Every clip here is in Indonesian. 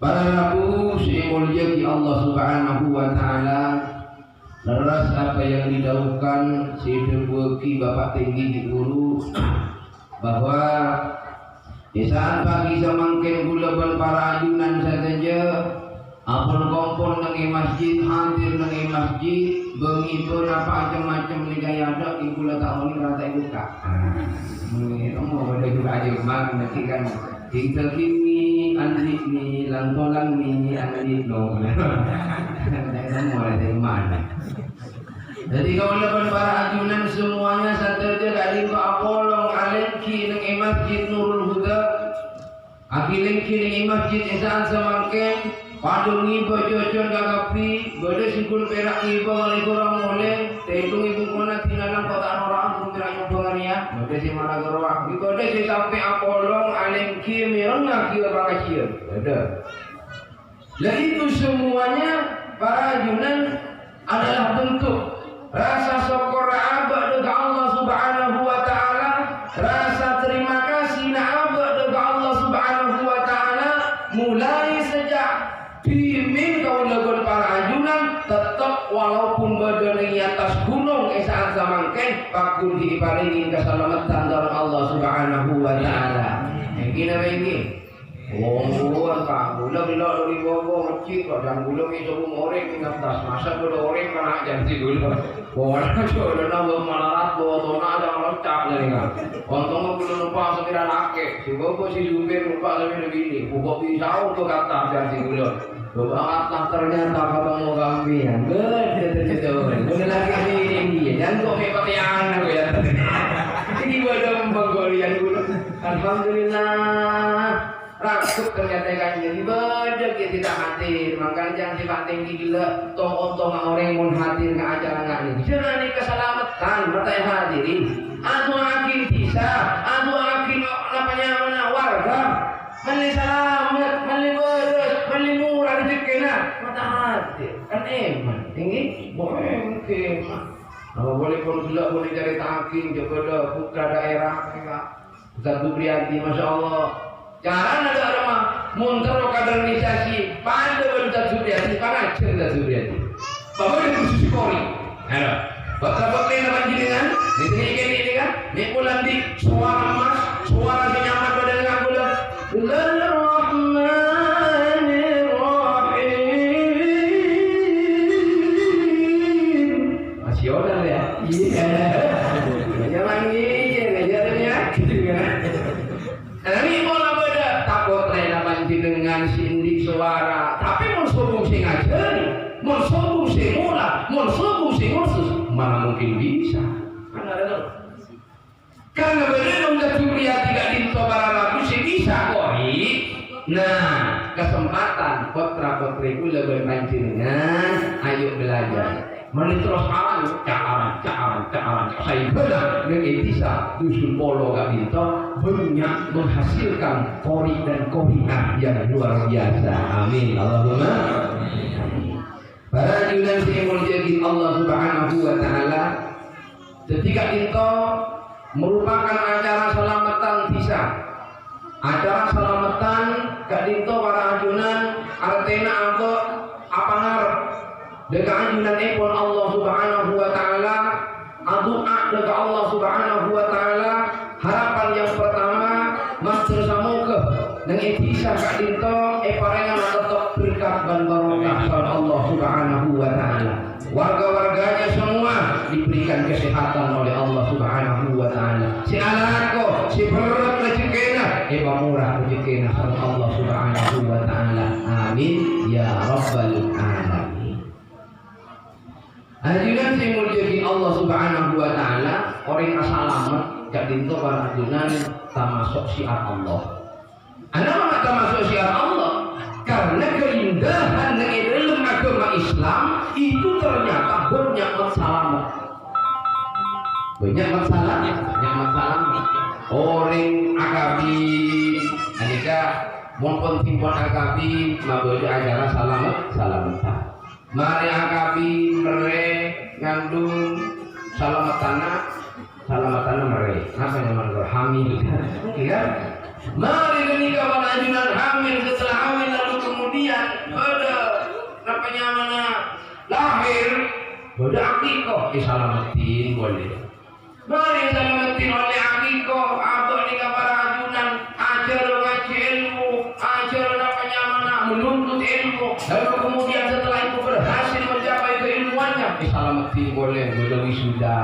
Para rabu si mulia di Allah Subhanahu wa taala, leras apa yang didahulukan si Debuki Bapak Tinggi di Guru bahwa di saat pagi semangkin gulaban para ajunan saja apun kompon nengi masjid hadir nengi masjid bengi pun apa macam-macam ni gaya ada di gula tahun ini rata buka. Ini mau pada juga aja kemarin nanti kan tinggal kini andi ni lantolan ni andi no. Saya mau dari mana? Jadi kalau lepas para ajunan semuanya satu aja kali ko apolong alenki nengi masjid Nurul Huda, akilenki nengi masjid Ihsan Semangkin. Padung ibu jojon kagapi, bade sikul perak ibu ngali kurang moleng, tentung ibu kona tinalang kota orang pun perak nyobongania, bade si mana gerwak, bade si sampai apolong alengki mirang lagi apa kecil, bade. Dan itu semuanya para ajunan adalah bentuk rasa syukur abad dengan Allah Subhanahu wa taala, rasa terima kasih abad dengan Allah Subhanahu wa taala mulai sejak bimbing kau lakukan para ajunan tetap walaupun berada di atas gunung saat Semangkin pakun diparingin keselamatan dari Allah Subhanahu wa taala. Ini bukan Pak, gula bila dari bawah masjid dan gula itu orang ingat tas masa gula orang kena janji gula. Orang sudah nama malarat bawa tona ada orang cap dari kan. Untung gula lupa sekira laki, si bapak si jubir lupa sekira begini. Bapak pisau tu kata janji gula. Bapak ternyata bapak mau gambian, gede tercedor. Gula lagi ini, jangan kau mepatian aku ya. Ini badan menggolian gula. Alhamdulillah. Rakuk ternyata kan jadi beda kita tidak hadir, makanya jangan sifat tinggi gila tong-tong orang yang hadir ke acara nggak ini jangan keselamatan bertanya hadirin adu akin bisa adu akin namanya mana warga meli selamat meli beres meli murah rezekina mata hadir kan eman tinggi boleh mungkin kalau boleh pun gila boleh cari takin coba putra daerah Ustaz Dubrianti Masya Allah. Jangan ada orang munter kaderisasi pada benda Subriyati, pangajar benda Subriyati. Bapak ini khusus kori. Halo, bapak nama jenengan. Di sini ini kan, di bulan di suara emas, suara nyaman pada dengan bulan. Bismillahirrahmanirrahim. Masih orang ya? Iya. Jangan gini, ngajarnya gitu kan. Ini dengan sindik suara tapi mau sombong sing ngajari mau sombong sing mula mau sombong sing ngursus mana mungkin bisa karena benar udah curiga tidak dinto para lagu sing bisa kori nah kesempatan putra-putri kula berpancingan ayo belajar mari terus caran saya benar dengan bisa dusun polo gak dinto banyak menghasilkan kori dan koriah yang luar biasa. Amin. Allahumma. Para ajunan yang mulia Allah Subhanahu wa taala, ketika itu merupakan acara selamatan bisa. Acara selamatan gak dinto para ajunan artena apa ngarep dengan ajunan pun Allah Subhanahu wa taala adua dengan Allah Subhanahu wa taala. Harapan yang pertama master samuke dengan bisa kak dinto parengan tetap berkat dan barokah Allah Subhanahu wa taala. Warga-warganya semua diberikan kesehatan oleh Allah Subhanahu wa taala. Si anakku, si berat rezekina, murah rezekina Allah Subhanahu wa taala. Amin ya rabbal alamin. Hadirin yang mulia Allah Subhanahu wa taala, orang asalamat gak dinto para ajunan termasuk syiar Allah. Kenapa termasuk syiar Allah? Karena keindahan dari dalam agama Islam itu ternyata banyak masalah. Banyak masalah. Orang akabi, adika mohon timbul akabi, mabudi acara salamatan. Mari akabi mereka ngandung salamatan mereka apa yang namanya hamil ya mari ketika para ajunan hamil setelah hamil lalu kemudian kemudian pada namanya mana lahir pada akikoh diselamatin boleh. Mari selamatin oleh akikoh atau di para ajunan ajar ngaji ilmu, ajar namanya mana menuntut ilmu, lalu kemudian setelah itu berhasil mencapai keilmuannya diselamatin boleh. Pada wisuda,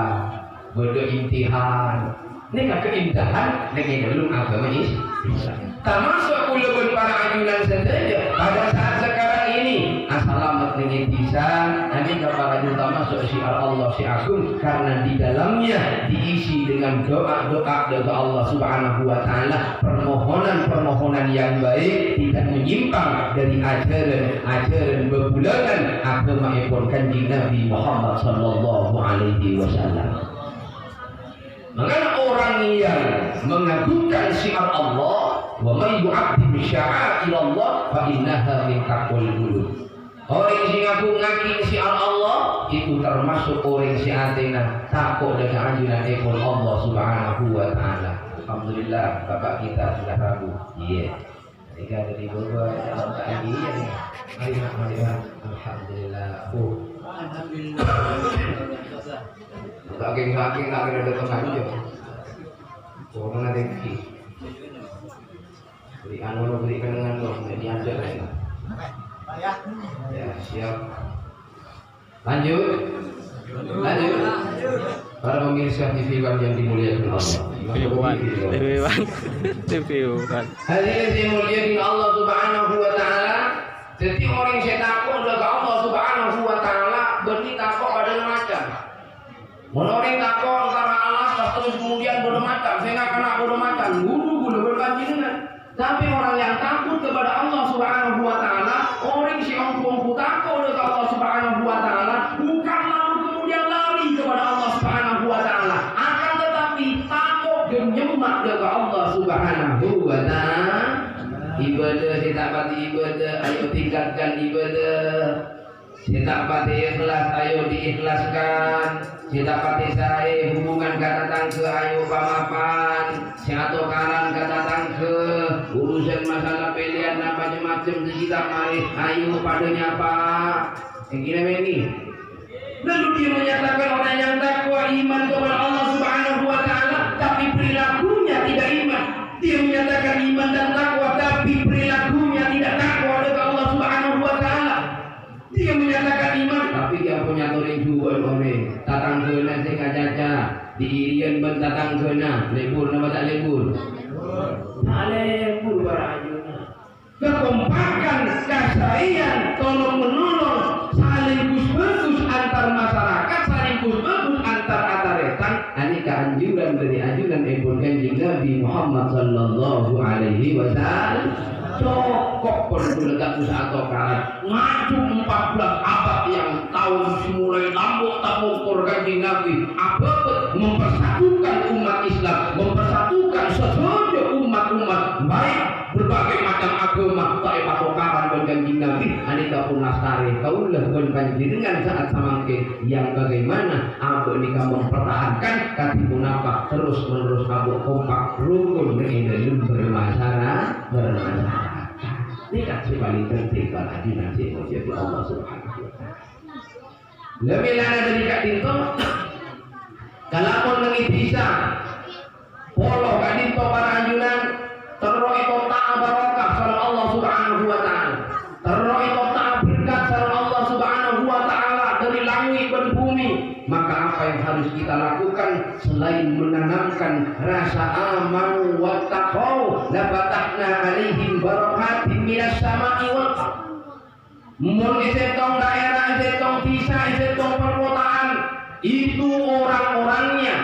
pada imtihan. Ini kan keindahan dengan belum agama Islam. Termasuk ulun para ajunan saja pada saat sekarang ini assalamat dengan bisa nanti kepada kita masuk syiar Allah si agung karena di dalamnya diisi dengan doa-doa dari Allah Subhanahu wa taala, permohonan-permohonan yang baik tidak menyimpang dari ajaran berbulanan agama Kanjeng Nabi Muhammad sallallahu alaihi wasallam. Maka orang yang mengagungkan syiar Allah wa may yu'azzim sya'airallah fa innaha min taqwal qulub. Orang yang ngagung syiar Allah itu termasuk orang yang atena takut dengan anjuran Allah Subhanahu wa taala. Alhamdulillah Bapak kita sudah rabu. Iya. Tiga dari bawah dalam pagi ini. Mari. Alhamdulillah. Alhamdulillah. Saking ada teman aja. Orang ada ki. Berikan dengan lo, diajar ya. Ya siap. Lanjut. Para pemirsa TV One yang dimuliakan Allah. TV One. Hadirin dimuliakan Allah Subhanahu wa taala. Jadi orang yang takut kepada Allah Subhanahu wa taala berarti takut pada macam. Orang takut karena Allah terus kemudian bermacam. Saya nggak kena bermacam. Guru berbanjingan. Tapi orang yang takut kepada Allah Subhanahu wa taala, orang yang takut kepada Allah Subhanahu wa taala, bukan lalu kemudian lari kepada Allah Subhanahu wa taala, akan tetapi takut dan nyemak kepada Allah Subhanahu wa taala. Ibadah tidak pati ibadah, ayo tingkatkan ibadah. Tidak pati ikhlas, ayo diikhlaskan. Tidak pati saya hubungan kata tangke, ayo pamapan. Siato karan kata tangke, urusan masalah pilihan macam-macam kita mari, ayo padanya apa? Yang kira ini. Lalu dia menyatakan orang yang takwa iman kepada Allah Subhanahu wa taala, tapi perilakunya tidak iman. Dia menyatakan iman dan takwa, tapi perilakunya tidak takwa kepada Allah Subhanahu wa taala. Dia menyatakan iman, tapi dia punya turing jual orang. Tatang kena saya kaca di irian ben tatang kena lebur nama tak lebur. Tak lebur barajuna. Kekompakan, kasaian, tolong menolong, saling bagus antar masyarakat, saling bagus antar ataretan. Ini keanjuran dari anjuran Kanjeng Nabi Muhammad sallallahu alaihi wasallam. Cokok berledak usaha atau karat maju 14 abad yang tahun mulai lambuk tamukur Kanjeng Nabi abad mempersatukan umat Islam, mempersatukan seluruh umat-umat baik berbagai macam agama tak patokaran dan Kanjeng Nabi aneka pun lastari kaulah dengan saat samangke yang bagaimana abu ini kamu mempertahankan kati punapa terus menerus abu kompak rukun mengenai bermasalah. Ini kan paling penting kalau haji nanti menjadi Allah Subhanahu wa taala. Lebih lana dari Kak Dinto, kalau pun lagi bisa, polo Kak Dinto para anjuran, terus itu tak barokah sama Allah Subhanahu wa taala. Terus itu tak berkat sama Allah Subhanahu wa taala dari langit dan bumi. Maka apa yang harus kita lakukan selain menanamkan rasa aman wa taqwa, la fatahna alaihim barakatin minas sama'i wal ardh. Mun isetong daerah, isetong desa, isetong perkotaan, itu orang-orangnya,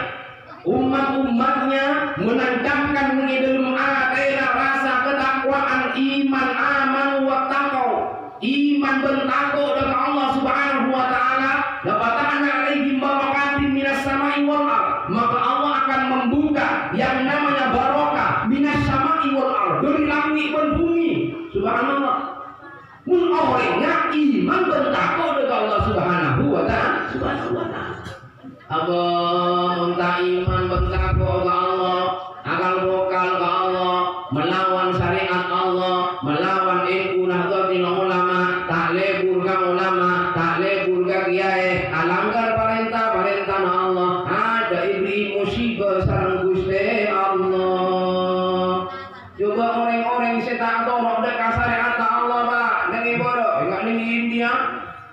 umat-umatnya menanamkan di dalam daerah rasa ketakwaan, iman, aman wa taqwa, iman dan takut kepada Allah Subhanahu wa taala. La fatahna alaihim barakatin minas sama'i wal ardh. Maka Allah akan membuka yang namanya barokah minas sama'i wal ardh, dari langit dan bumi. Subhanallah. Mun orangnya iman dan takut kepada Allah Subhanahu wa taala. Abang tak iman dan takut kepada Allah, akal bokal ke Allah, melawan syariat Allah, melawan ilmu nahdlatul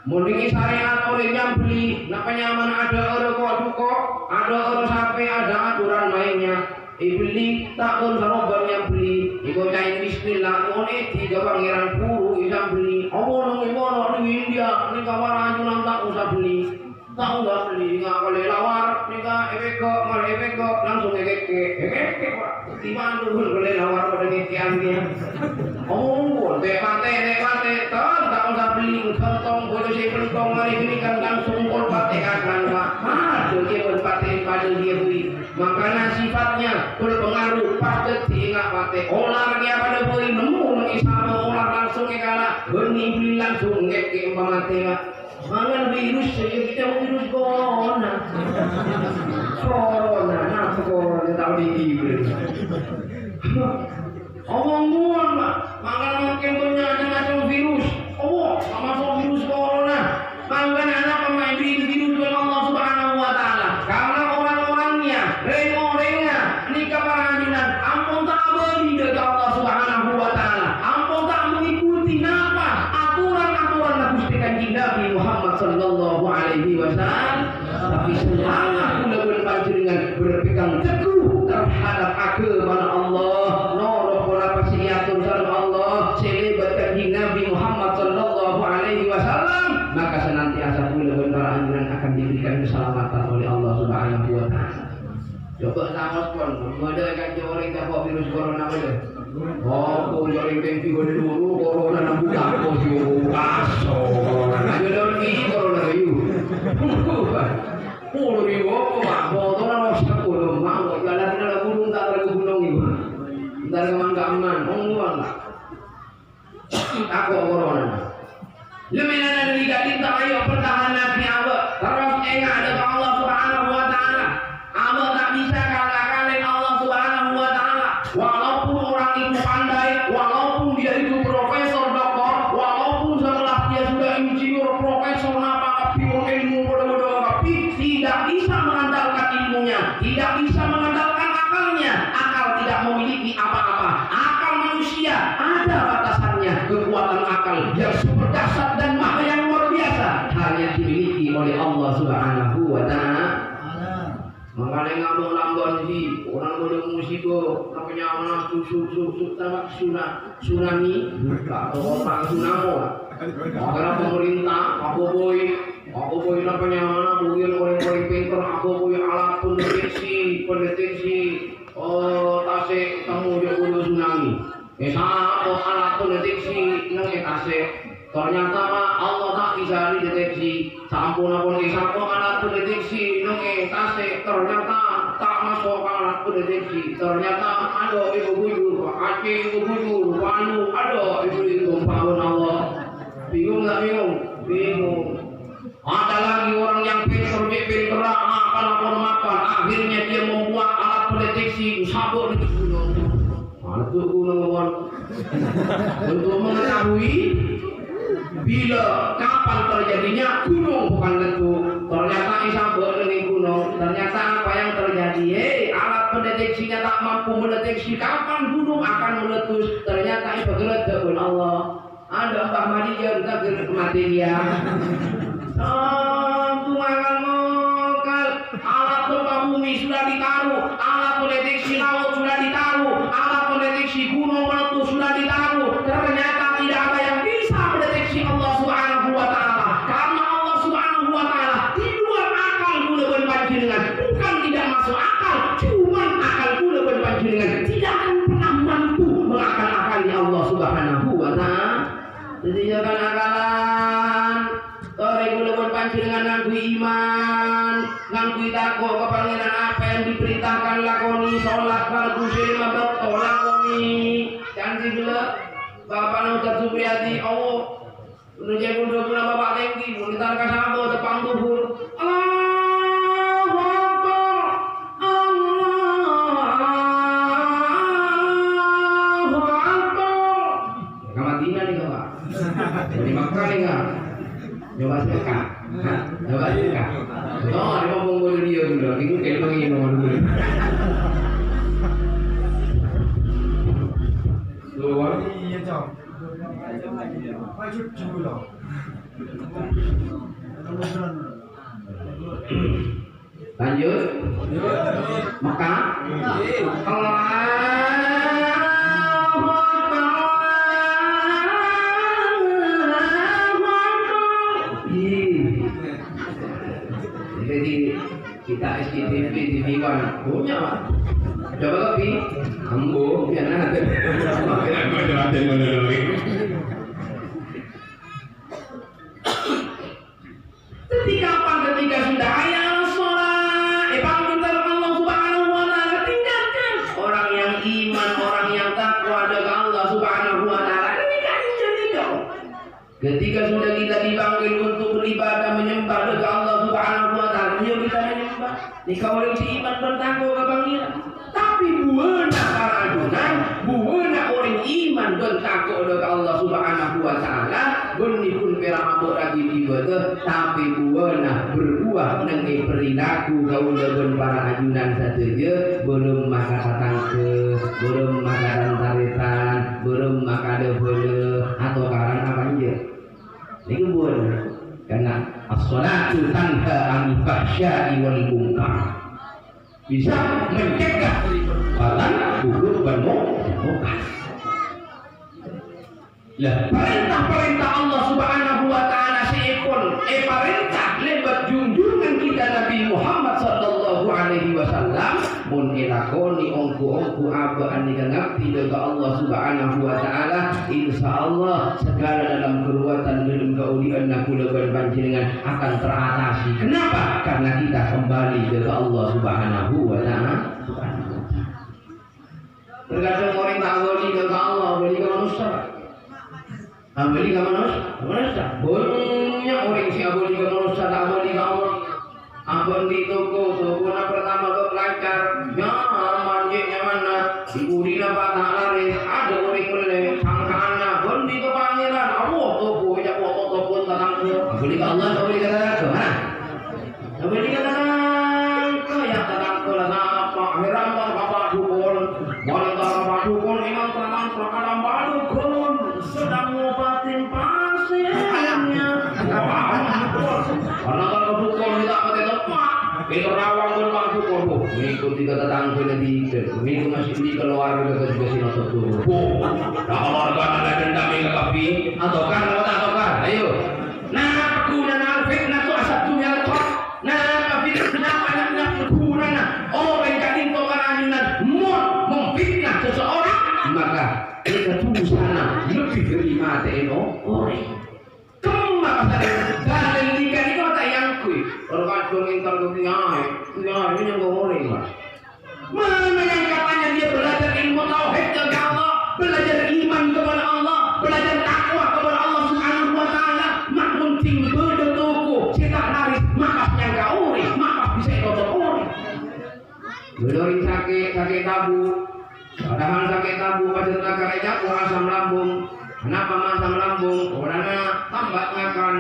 Mendingi syariat orang yang beli, nak penyaman ada orang kok duko, ada orang sampai ada aturan mainnya. Beli tak pun saroban yang beli, ikut cain bismillah, ini tiga pangeran puru yang beli. Awal nong India, ni kawan ajunan tak usah beli, tak usah beli, nggak boleh lawar, ni kah efek langsung efek, tiba tu boleh lawar pada kekiannya. Oh, dekate, tak usah beli, kantong boleh si pentong hari ini kan langsung kolpate akan pak. Dia berpate pada dia beli. Makanan sifatnya berpengaruh pada tingkat pate. Olah dia pada beli nemu lagi sama olah langsung ke kala benih beli langsung ngek umpama teh. Mangan virus saja kita virus corona. Nah corona tahu di omong muan mak, makan makan punya macam virus. Oh, sama virus corona. Makan anak pemain virus dengan Allah Subhanahu Wa Taala. Karena orang-orangnya, reng-rengnya, nikah peradilan, ampun tak beri dari Allah Subhanahu Wa Taala. Ampun tak mengikuti apa aturan-aturan Gusti Kanjeng Nabi Muhammad Sallallahu Alaihi Wasallam. Tapi semangat pula berpanjenengan berpegang teguh terhadap agama Allah. Allah selebat kanjeng Nabi Muhammad Sallallahu Alaihi Wasallam, maka senantiasa pula para anjuran akan diberikan keselamatan oleh Allah Subhanahu Wa Taala. Coba sama pun, ada kan orang tak bawa virus corona ada. Oh, orang tempi dulu corona nak buka kosyo aso. Ada lagi corona you. Puluh ribu apa? Botol orang sepuluh mau jalan dalam gunung tak ada gunung itu. Dari aman, ngomong lah. Aku corona. Lumayan ada di gading tak ayo pertahanan ni awak. Terus ingat ada Allah Subhanahu Wa Taala. Awak tak bisa kalahkan Allah Subhanahu Wa Taala. Walaupun orang itu pandai, walaupun dia itu profesor doktor, walaupun setelah dia sudah insinyur profesor apa ilmu bodoh-bodoh tapi tidak bisa mengandalkan ilmunya, tidak bisa mengandalkan akalnya. Akal tidak memiliki apa-apa. Akal manusia ada batasannya. Kekuatan akal yang super dahsyat dan maha yang luar biasa hanya dimiliki oleh Allah Subhanahu Wa Taala. Makanya ngomong lambon sih orang boleh musibah namanya mana tsunami atau orang tsunami. Karena pemerintah aku boy namanya mana mungkin orang pintar aku boy alat pendeteksi tasik kamu dia boleh tsunami. Atau alat pendeteksi nang tasik. Ternyata Allah tak bisa dideteksi. Sampun alat pendeteksi nang tasik. Ternyata tak masuk alat pendeteksi. Ternyata ada ibu bujur, wanu ada ibu pahlawan Allah. Bingung tak bingung? Bingung. Ada lagi orang yang pintar akan makan. Akhirnya dia membuat alat pendeteksi sabuk di gunung. Itu gunung untuk mengetahui bila kapan terjadinya gunung bukan tentu. Ternyata sabuk di gunung. Ternyata apa yang terjadi? Alat pendeteksinya tak mampu mendeteksi kapan gunung akan meletus. Ternyata itu geledak oleh Allah. Ada Mbah Madi dia udah mati dia. Tuangan lokal, alat gempa bumi sudah ditaruh, alat pendeteksi laut sudah ditaruh, alat pendeteksi gunung meletus sudah ditaruh. Ternyata tidak ada yang bisa mendeteksi Allah Subhanahu Wa Taala. Karena Allah Subhanahu Wa Taala di luar akal pula berpanjenengan, bukan tidak masuk akal, cuma akal pula berpanjenengan tidak akan pernah mampu mengakal-akali Allah Subhanahu Wa Taala. Jadi jangan akalan. Tori kula pun panjenengan nganggo iman, nganggo takwa ke pangeran apa yang diperintahkan lakoni, salat fardu lima waktu lakoni. Janji kula Bapak Ustaz Supriyadi Allah menuju kudu kula Bapak tinggi monitor ka sambo depan tuhur. Allahu Akbar. Allahu Akbar. Ka Madinah nih Bapak. Di Makkah nih enggak? Coba sedekah. Coba sedekah. Oh, dia mau ngomong dia dulu. Itu kayak begini ngomong dulu. Luar. Iya, Cok. Wajib dulu. Lanjut. Maka jadi kita SCTV TV One punya Pak. Coba lebih ambo biar nanti. Ketika sudah ayat sholat, bangunkan Allah Subhanahu Wa Taala, tinggalkan orang yang iman, orang yang takwa dengan Allah Subhanahu Wa Taala. Ini kan jadi kau. Ketika sudah kita dipanggil untuk beribadah menyembah dengan Allah Subhanahu Wa Taala, yuk kita menyembah. Ini kau yang iman bertakwa kebangiran. Tapi buana para ajunan, buana orang iman bertakwa dengan Allah Subhanahu Wa Taala. Pun peramu lagi ibadah, tapi buana berbuah dengan perilaku kau dengan para ajunan saja belum maka datang ke, belum maka taritan, belum maka debele atau karena apa aja. Ini buana karena as-salatu tanha anil fahsya'i wal munkar, bisa mencegah badan buruk dan munkar. Lah perintah-perintah Allah Subhanahu Wa Taala seekor perintah lebat junjungan kita Nabi Muhammad sallallahu alaihi wasallam mun elakoni ongku-ongku apa anda ngabdi dengan Allah Subhanahu Wa Taala, insyaallah segala dalam keruatan dalam kaulian aku lebat panjenengan akan teratasi. Kenapa? Karena kita kembali kepada Allah Subhanahu Wa Taala. Terkadang orang tak boleh kepada Allah, boleh ke manusia. Abali ke manusia, banyak orang si abali ke manusia, tak abali ke Allah. Abang di toko nak pertama ke pelancar, manjeknya mana, dibudina patah laris, ada orang boleh sangkana, abang di ke pangeran, Allah toko, jak toko tangan ke, abali ke Allah, abali ke mana? Abali ke ke, yang tangan ke lah apa? Heran tak bapak dukun, boleh tak bapak dukun, imam tangan perkara bapak dukun. Sedang ngobatin pasiennya. Karena kalau dukun tidak pakai tepat, itu rawang pun pak dukun. Mengikuti kata tangga di itu masih di keluar ke sini atau turun. Kalau kan ada dendam yang kapi atau kan atau kan, ayo. Nah aku dan Alfred nak tu asal tu yang kau. Nah tapi nak kurang. Orang jadi tokan ajunan memfitnah seseorang, maka kita tunggu sana lebih dari mata orang. Kemana pasal dalil tiga ni kau tak yang kui. Kalau kau minta kau tiang, ini yang kau orang lah. Mana yang katanya dia belajar ilmu tauhid kepada Allah, belajar iman kepada Allah, belajar takwa kepada Allah Subhanahu Wa Taala. Makmun tinggal bertoko, cetak laris, maaf yang kau orang, maaf bisa ikut orang. Belum sakit tabu. Padahal sakit tabu pada negara jatuh asam lambung. Kenapa asam lambung? Orangnya tambat makan.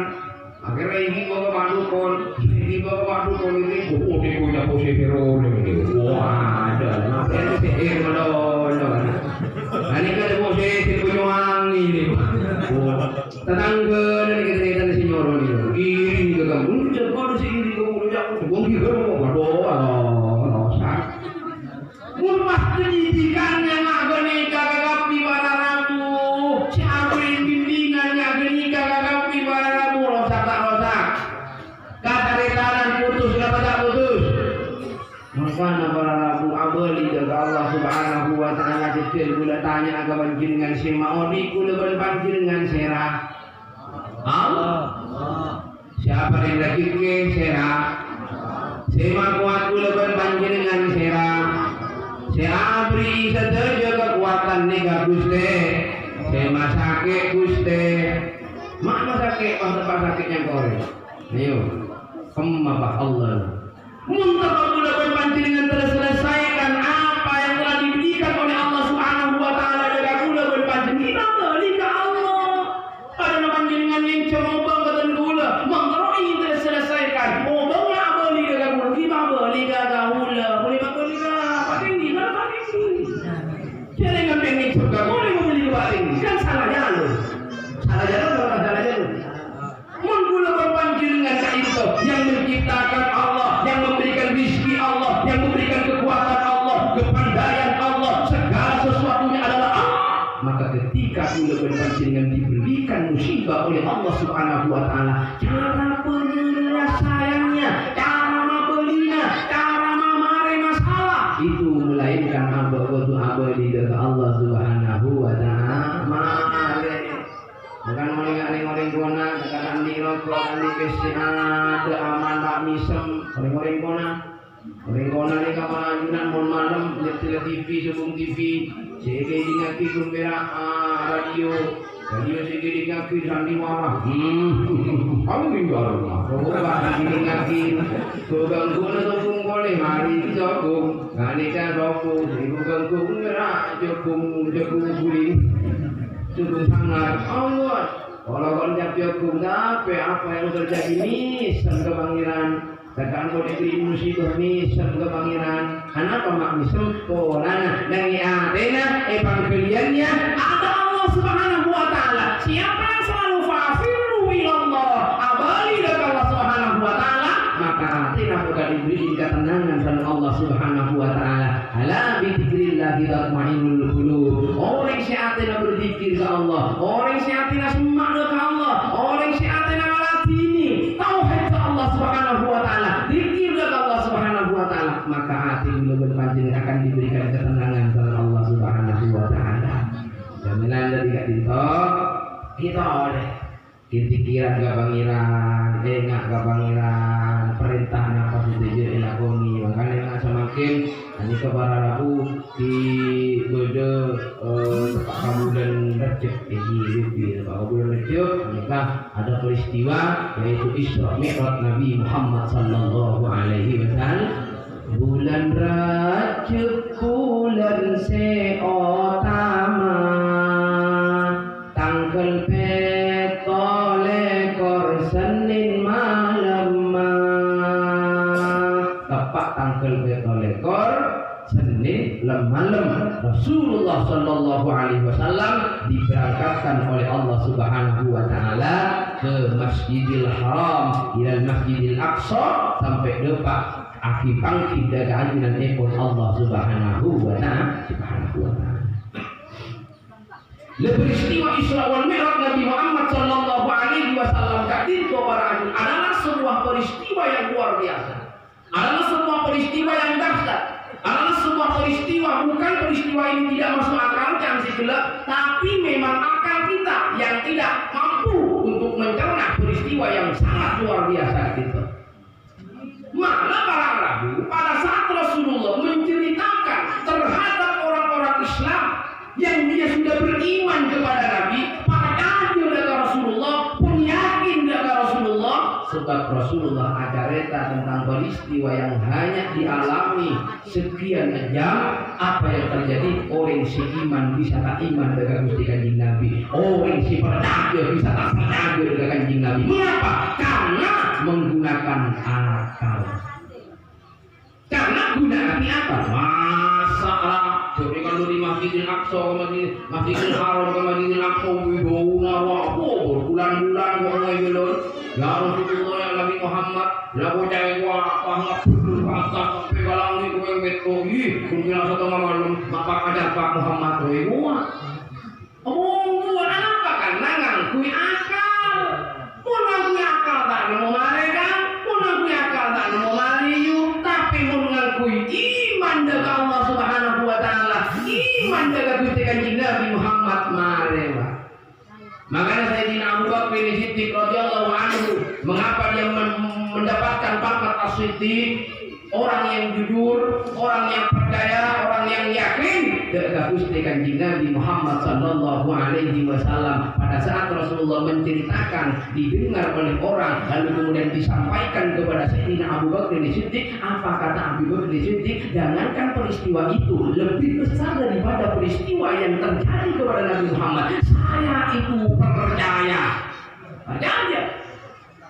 Akhirnya ini bawa padukon. Ini bawa padukon ini. Oh, dia punya posisi role ini. Wah, ada. Ini sihir melon. Ini kan posisi penyuang ini. Tetangga dari kita di sini orang ini. Iri ke kamu. Jangan di sini kamu jangan. Bongki kamu berdoa. Murmah pendidikannya ngageni kagapi para rabu, siapa yang bimbingannya geni kagapi para rabu, rosak tak rosak, kata retaran putus kata tak putus. Makanya para rabu abali jaga Allah Subhanahu Wa Taala cecil gula tanya agak panjenengan semaoni gula panjenengan serah. Allah. Siapa yang lagi ke serah? Sema kuat gula panjenengan serah. Saya beri saja kekuatan nih Gusti. Saya masake Gusti. Mana sakit? Tempat sakitnya korek. Ayo, kemapa Allah. Muntah kalau panjenengan telah selesaikan apa yang telah diberikan oleh Allah Subhanahu Wa Taala dengan gula berpanjenengan balik ke Allah. Pada panjenengan yang coba kata gula, mengeroi telah selesaikan. Oh, bawa balik dengan gula, kita balik dengan gula, boleh balik jangan pengen surga, boleh membeli barang. Kan salah jalur. Salah jalur, orang salah jalur. Mun ketika kula berpanjenengan diberikan musibah oleh Allah Subhanahu wa taala, cara penyelesaiannya, cara mabelinya, cara mamare masalah itu melainkan abadi dari Allah Subhanahu wa taala. Bukan ngoreng-ngoreng kona, bukan di rokok, di kesehatan, aman tak misem, ngoreng-ngoreng kona. Ngoreng-ngoreng ni kapan ajunan malam, lihat TV, sebelum TV, segi ngaki kumpera radio segi ngaki sandi marah. Kamu minggu rumah, coba ngaki, ganggu nonton boleh hari jogong, hari kan rokok, ganggu merah, jogong guling. Sungguh sangat Allah. Kalau kau jawab apa yang terjadi nih kebangiran. Tekan kau diberi musibah nih kebangiran. Kenapa mak misem? Korana dari adena evangeliannya ada Allah Subhanahu wa taala. Siapa yang selalu fafiru ilallah, abali dari Allah Subhanahu wa taala, maka adena bukan diberi ketenangan sama Allah Subhanahu wa taala. Ala bi dzikrillah tatma'innul qulub. Orang si atina berzikir ke Allah, orang si atina semangat ke Allah, orang si atina melatini tauhid ke Allah Subhanahu wa taala, zikir ke Allah Subhanahu wa taala, maka hati bila berpanjang akan diberikan ketenangan oleh Allah Subhanahu wa taala. Jaminan dari kita oleh pikiran kebangiran, enggak kebangiran, perintahnya pasti dilakoni, makanya semakin ini kepada Rabu di beda Pak Kabudan Rejab di Pak Kabudan Rejab menikah ada peristiwa yaitu Isra Mi'raj Nabi Muhammad sallallahu alaihi wasallam. Bulan Rajab bulan seotama tanggal petole kor Senin malam tepat tanggal petole kor Senin malam Rasulullah sallallahu alaihi wasallam diberangkatkan oleh Allah Subhanahu wa taala ke Masjidil Haram ila Masjidil Aqsa sampai depan aki pangki dari ajunan ekor Allah Subhanahu wa taala. Peristiwa Isra wal Mi'raj Nabi Muhammad sallallahu alaihi wasallam kadin para ajun adalah sebuah peristiwa yang luar biasa. Adalah sebuah peristiwa yang dahsyat. Adalah sebuah peristiwa, bukan peristiwa ini tidak masuk akal yang segelap, tapi memang akal kita yang tidak mampu untuk mencerna peristiwa yang sangat luar biasa itu. Malah para Rabu pada saat Rasulullah menceritakan terhadap orang-orang Islam yang dia sudah beriman kepada Nabi, pada kafir dengan Rasulullah, penyakin dengan Rasulullah, sebab Rasulullah ada cerita tentang peristiwa yang hanya dialami sekian jam. Apa yang terjadi? Orang si iman bisa tak iman dengan Gusti Kanjeng Nabi, orang si percaya bisa tak percaya dengan Kanjeng Nabi. Mengapa? Karena menggunakan akal. Karena gunanya apa? Masalah. Jadi kalau di Masjidil Aqsa, Masjidil Haram, Masjidil Aqsa, wibawa berbulan-bulan ngomong belon. Ya Rasulullah yang Nabi Muhammad, ya bocah gua paham betul kata sampai galang ni kowe beto ih, mungkin satu malam bapak ada Pak Muhammad kowe gua. Oh, apa kan nangang kui akal. Pun aku akal tak nemu mereka, pun aku akal tak nemu mariyu, tapi mun ngakui iman dengan Allah Subhanahu wa taala, iman dengan Gusti Kanjeng Nabi Muhammad marema. Makanya Sayyidina Abu Bakar bin Siddiq radhiyallahu anhu, mengapa dia mendapatkan pangkat as-siddiq? Orang yang jujur, orang yang percaya, orang yang yakin dengan Gusti Kanjeng Nabi Muhammad sallallahu alaihi wasallam. Pada saat Rasulullah menceritakan, didengar oleh orang, lalu kemudian disampaikan kepada Sayyidina Abu Bakar bin Siddiq. Apa kata Abu Bakar bin Siddiq? Jangankan peristiwa itu lebih besar daripada peristiwa yang terjadi kepada Nabi Muhammad. Saya itu percaya. Percaya.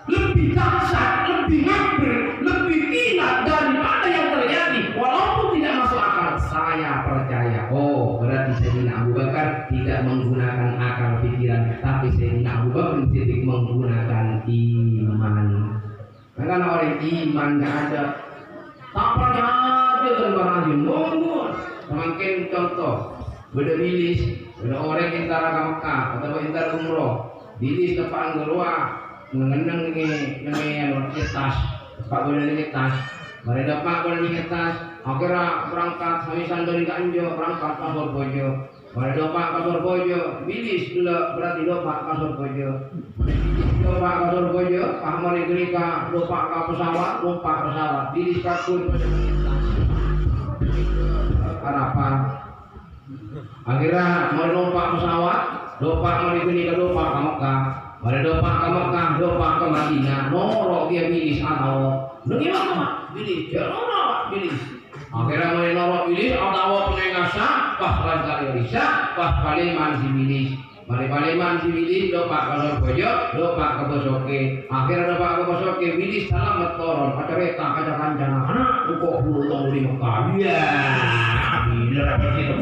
Lebih dahsyat, lebih ngabur, lebih kilat daripada yang terjadi, walaupun tidak masuk akal. Saya percaya. Oh, berarti Sayyidina Abu Bakar tidak menggunakan akal pikiran, tapi Sayyidina Abu Bakar tidak menggunakan iman. Karena orang iman nggak ada, tak percaya aja dengan orang lain. Semakin contoh, beda bilis, beda orang intara ke Mekah atau intara umroh, bilis depan gerua, mengenang ini tas, pak boleh ini tas, mereka pak boleh ini tas, akhirnya berangkat samisan dari Ganjo, berangkat Pasar Bojo, mereka pak Pasar Bojo, bilis dulu berarti pak Pasar Bojo, pak Pasar Bojo, pak mari gerika, lupa ke pesawat, bilis kakun apa? Akhirnya mau numpak pesawat, numpak mau digini ke numpak ke Mekah, mau numpak ke Mekah, numpak ke Madinah, norok dia bilis atau gimana bilis, ya norok bilis. Akhirnya mau norok bilis atau penengasa, pas kali bisa, pas Paleman si bilis, Paleman si bilis, numpak ke Surabaya, numpak ke Bosoke, akhirnya numpak ke Bosoke, bilis salam metoron, ada reta, ada kancana, anak, kok pulang di Mekah, ya, bila dapat kita,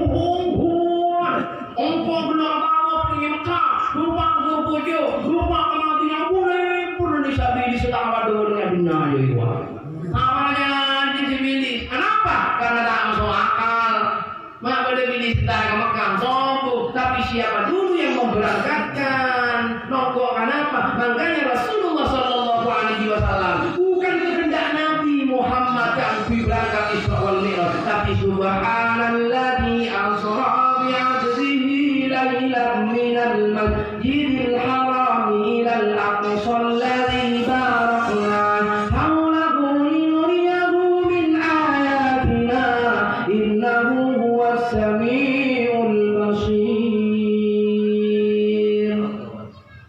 Ongkong benar tahu pergi Mekah, lupa ke Bojo, lupa ke Madinah, boleh disabili setawar dengan benar ya itu. Awalnya disabilis, kenapa? Karena tak masuk akal. Mak boleh pilih setara ke Mekah, sombong. Tapi siapa dulu yang memberangkatkan? Nongkok kenapa? Makanya Rasulullah Sallallahu Alaihi Wasallam bukan kehendak Nabi Muhammad yang berangkat Isra wal Mi'raj, tapi Subhanalladzi asra ليلا من المسجد الحرام إلى الأقصى الذي باركنا حوله لنريه من آياتنا إنه هو السميع البصير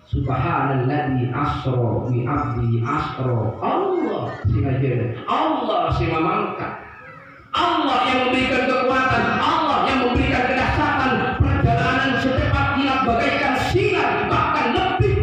Subhanalladzi asra bi 'abdi asra. Allah si memangkat, Allah yang memberikan kekuatan, Allah yang memberikan kedahsyatan. Secepat kilat bagaikan silat, bahkan lebih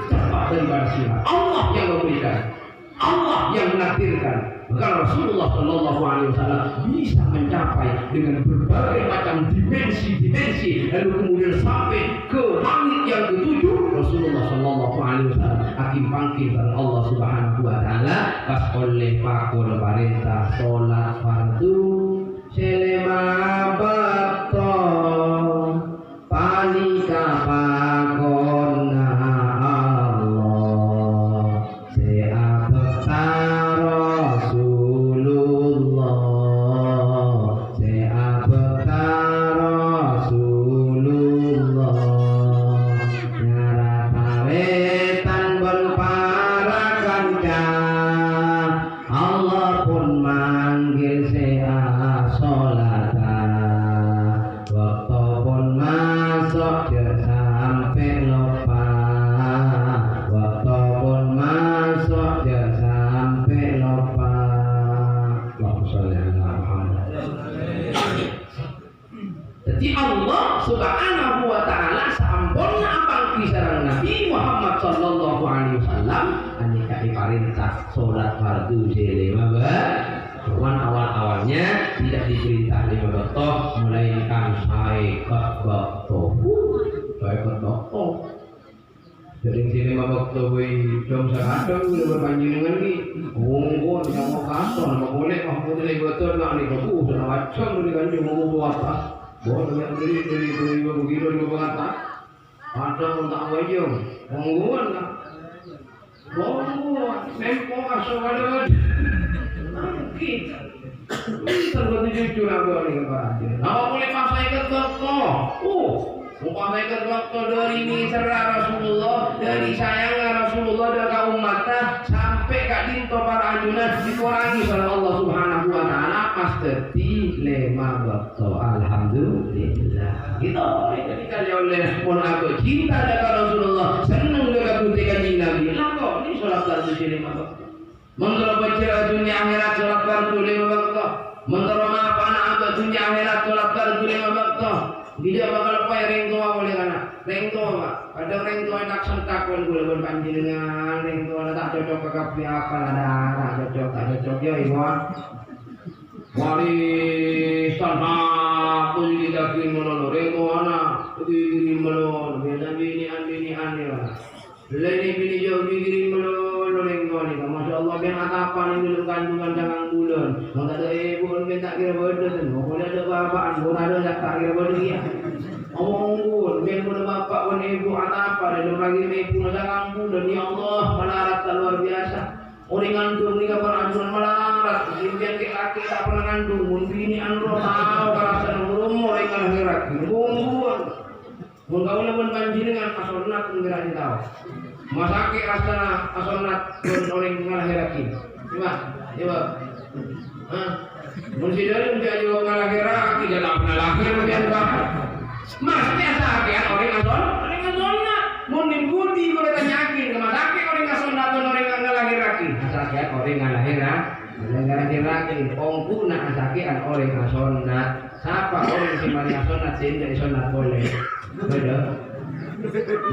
cepat daripada silat. Allah yang memberikan, Allah yang menakdirkan. Maka Rasulullah Shallallahu Alaihi Wasallam bisa mencapai dengan berbagai macam dimensi, lalu kemudian sampai ke langit yang ketujuh. Rasulullah Shallallahu Alaihi Wasallam akan panggil dari Allah Subhanahu Wa Taala pas oleh pakul perintah sholat fardu selema baton palika pakona Allah seabekta Rasulullah seabekta Rasulullah nyara tawetan berparakan Allah pun manggil sea sholatan waktu pun masuk sampai lupa waktu pun masuk sampai lupa. Allahumma sholli ala Muhammad. Jadi Allah Subhanahu wa taala sampurna apa kisaran Nabi Muhammad sallallahu alaihi wasallam anika diperintah salat fardu jelema Cuman awal-awalnya tidak diperintah 5 waktu, melainkan saya waktu. Jadi sini 5 waktu jam sekarang udah berpanjangan ni. Ongkong yang mau kasar, mau boleh betul nak ni. Sudah macam ni kan dia mau buat apa? Boleh yang dari begitu dia berkata. Ada untuk wajib. Ongkong lah. Ongkong, memang asal ada. Kita terlalu jujur aku dengan para hadirin. Nah, boleh pasai ke waktu. Umpamai ke waktu dari misra Rasulullah, dari sayangnya Rasulullah dari umatnya sampai ke dinto para ajunan dikurangi oleh Allah Subhanahu Wa Taala pas teti 5 waktu. Alhamdulillah. Kita ketika dia oleh pun aku cinta dengan Rasulullah, senang dengan kutikan Nabi. Laku ini sholat fardu 5 waktu. Menurut baca dunia akhirat sholat fardu 5 waktu. Menurut apa anak dunia akhirat sholat fardu 5 waktu. Dia bakal apa yang tua boleh kana? Tua pak. Kadang tua tak sentak pun boleh berpanjangan. Tua tak cocok ke kapi akal ada. Tak cocok ya iwan. Wali sanha pun didakin menolong. Tua anak dikirim menolong. Bini-binian ya. Bini jauh dikirim menolong. Masya Allah biar atapan yang dulu kandungan jangan bulan. Mau tak ada ibu, biar tak kira bodoh tu. Mau boleh ada bapaan, mau ada tak kira bodoh dia. lagi mepun dalam bulan ya Allah melarat luar biasa. Orang ngandung ni kapan ajuran melarat, kemudian laki tak pernah ngandung, mungkin ini andro tahu karasan burung orang ngalahirak, buang. Mengkau pun panjingan asonat mengira tahu. Masake rasa asonat pun orang ngalahirak. Coba. Mesti dari menjadi orang ngalahirak, tidak pernah lahir kemudian apa? Maksudnya sakit orang asonat. Mungkin budi kalau tanyakin ke masake orang asonat pun orang ngalahirak. Sakit orang ngalahirak. Ongku nak sakit orang asonat. Siapa orang si mari asonat sehingga asonat boleh. Betul.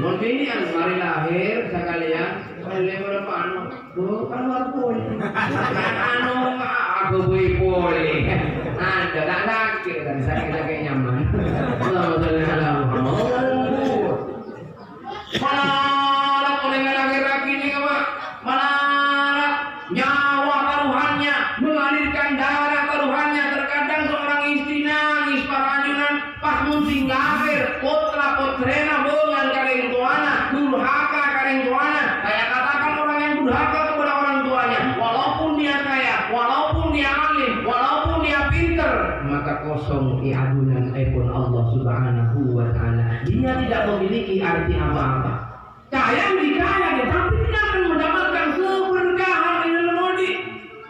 Mungkin ini yang mari lahir sekalian boleh berapa anu? Bukan boleh. Aku boleh. Ada tak sakit dan sakit nyaman. Malah orang laki-laki ini apa? Malah nyawa taruhannya mengalirkan darah taruhannya. Terkadang seorang istri nangis parajunan pas musim lahir putra putrena bengal kaleng tuana durhaka kaleng tuana. Saya katakan orang yang durhaka kepada orang tuanya walaupun dia kaya, walaupun dia alim, walaupun dia pinter, maka kosong iadunan pun Allah Subhanahu wa taala. Dia tidak memiliki arti apa-apa. Kaya dikaya tapi tidak akan mendapatkan keberkahan di dalam mudi.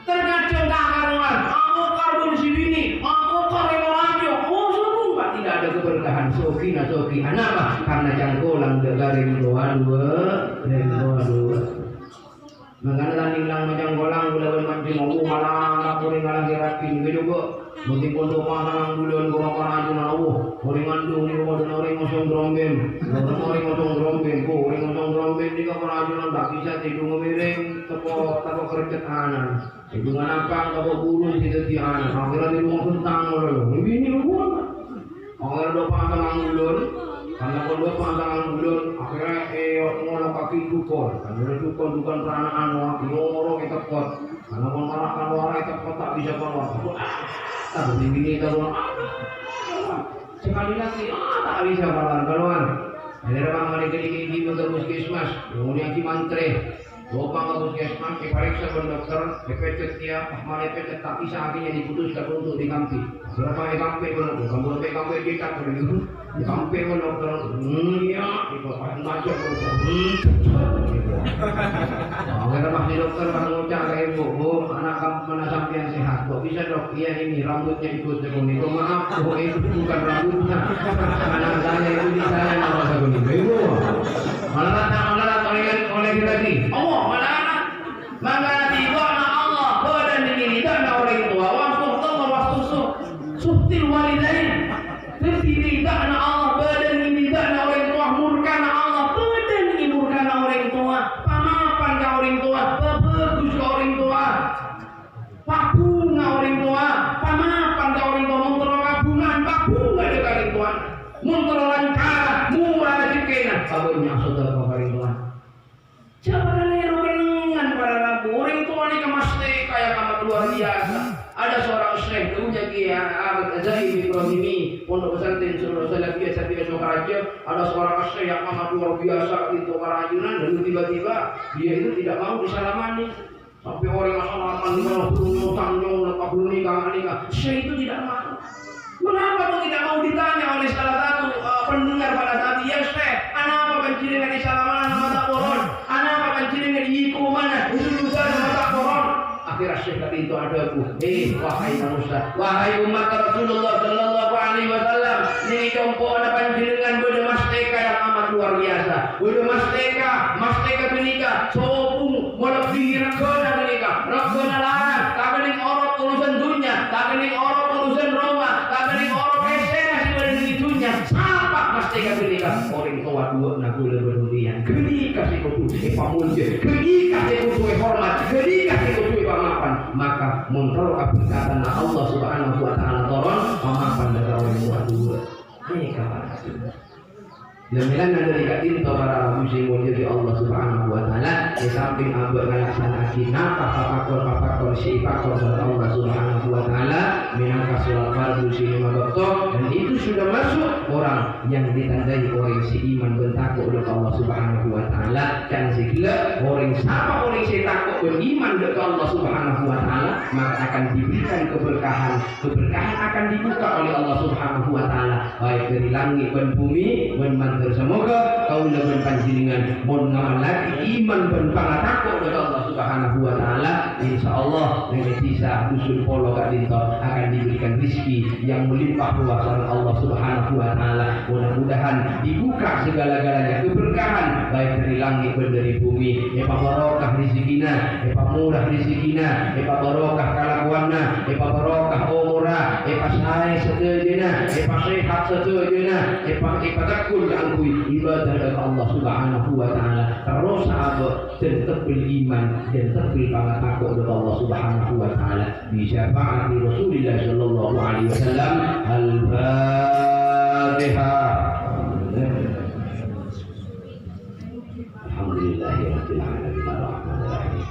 Terkacau tak karuan. Aku karbon si bini, aku karena radio. Oh semua tidak ada keberkahan. Soki. Kenapa? Karena jangkolang garing dua. Makanya tanding lang macam golang bulan mancing aku malah aku dengan lagi rakin juga. Mungkin pondok panang bulan gua paraju nawu. Orang ngandung ni rumah orang ngosong dromben. Orang ngosong dromben ni kau paraju tak bisa tidur ngemiring teko kerjaan. Hidungan apa kau burung tidak tiada. Akhirnya di rumah kentang orang. Ini rumah. Akhirnya dua pasang bulan. Karena kedua pasangan bulan akhirnya ngolong kaki dukun. Karena dukun peranaan ngorong kita pot. Karena kalau orang kita pot tak bisa keluar. Tak begini kalau sekali lagi tak bisa keluar. Ada orang mereka di puskesmas, kemudian di mantre. Bapak ke puskesmas, diperiksa ke dokter, dipecet dia, malah tak bisa akhirnya diputuskan untuk dikampi. Berapa dikampi pun, kamu dikampi kita begitu. Dikampi pun dokter, iya, dipakai macam itu. Akhirnya masih dokter mengucap kayak bu, anak kamu mana sampai sehat, kok bisa dok? Iya ini rambutnya ikut segini. Kok maaf, kok itu bukan rambutnya. Anak saya itu di saya nama segini. Ibu, malah oleh lagi. Allah mana tiba na Allah badan ini dan orang tua waktu Allah waktu suhtil walidain tertiri dan Allah badan ini dan orang tua murka na Allah badan ini murka na orang tua pamapan ka orang tua bagus ka orang tua pakuna orang tua pamapan ka orang tua montoro kabungan pakuna de orang tua montoro langkara murah dikena kabarnya saudara orang tua jangan renungan para rabu orang tua ni kemaste kayak amat luar biasa. Ada seorang syekh dulunya Kiai Ahmad Zaini Ibrahimi pondok pesantren Surau Salafiyah Satya Sokaraja. Ada seorang syekh yang amat luar biasa di Tokarajunan dan tiba-tiba dia itu tidak mau disalamani. Sampai orang salaman kalau belum tanggung lepas belum nikah. Syekh itu tidak mau. Kenapa kok tidak mau ditanya oleh salah satu pendengar pada saat dia syekh? Kenapa pencuri dari salaman mata koron? Kenapa pencuri dari iku mana? Itu juga mata koron. Akhirnya syekh tadi itu ada wahai manusia, wahai umat Rasulullah Sallallahu Alaihi Wasallam, ini contoh ada panjenengan bermasteka yang amat luar biasa. Bermasteka menikah, sopung melebihi regana menikah, regana larang, tak kening orang urusan dunia, tak kening orang urusan rumah, tak kening orang esena di dalam dunia. Siapa masteka menikah? Orang tua dua nak gula berdulian. Kenikah si kutu pamulje, kenikah si kutu hormat, kenikah si kutu pamapan. Maka menurut aplikasi Allah Subhanahu wa taala turun pamapan dari orang tua dua. Ini kabar. Lembelan ada dekat tinta para muslim jadi Allah Subhanahu wa taala di samping abad melaksanakan pakor sifat Allah Subhanahu wa taala minangka sholat fardu lima waktu dan itu sudah masuk orang yang ditandai orang si iman bertakwa kepada Allah Subhanahu wa taala dan segala orang sama orang si takwa beriman kepada Allah Subhanahu wa taala maka akan diberikan keberkahan akan dibuka oleh Allah Subhanahu wa taala baik dari langit dan bumi dan semoga kau lakukan panjenengan mon ngamal lagi iman dan takwa kepada Allah Subhanahu wa taala insyaallah dengan kisah usul polo gak dinto akan diberikan rezeki yang melimpah ruah oleh Allah Subhanahu wa taala mudah-mudahan dibuka segala-galanya keberkahan baik dari langit dan dari bumi ya barokah rezekina ya murah rezekina ya barokah kalakuanna ya barokah umurah ya sae sedejena ya sehat sedejena ya takul ibadah kepada Allah Subhanahu wa taala terus abad dan tebil iman dan tebil banget takut kepada Allah Subhanahu wa taala bi syafaati Rasulillah sallallahu alaihi wasallam al-Fatihah. Alhamdulillahirabbil alamin arrahmanir rahim.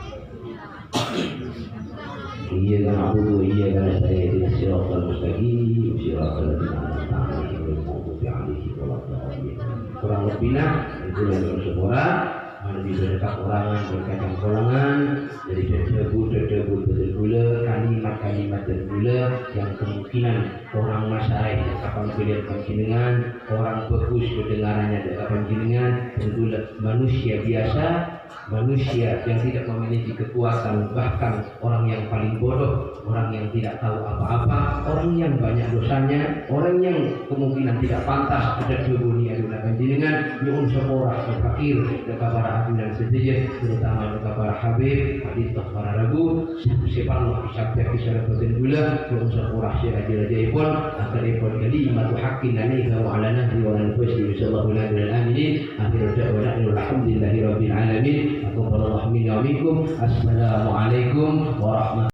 Iyyaka na'budu wa iyyaka nasta'in ihdinas siratal mustaqim siratal ladzina an'amta 'alaihim ghairil maghdubi 'alaihim waladdallin. Kurang lebihnya itu yang semua mana bisa dekat orangan berkacang kolangan dari debu betul gula kalimat gula yang kemungkinan orang masyarakat kapan melihat panjenengan orang bagus kedengarannya dekat panjenengan tentulah manusia biasa manusia yang tidak memiliki kekuatan bahkan orang yang paling bodoh orang yang tidak tahu apa-apa orang yang banyak dosanya orang yang kemungkinan tidak pantas ada di dunia adalah panjenengan yang seorang fakir dekat para hadirin dan sejajar terutama dekat para habib hadis para ragu siapa Allah isyarat kisah betul gula yang seorang syahid pun akan ikut kalimat haqqin alaihi wa ala nahri wa ala nafsi insyaallah la ilaha illa akhir da'wana alhamdulillahirabbil alamin. Assalamualaikum warahmatullahi wabarakatuh.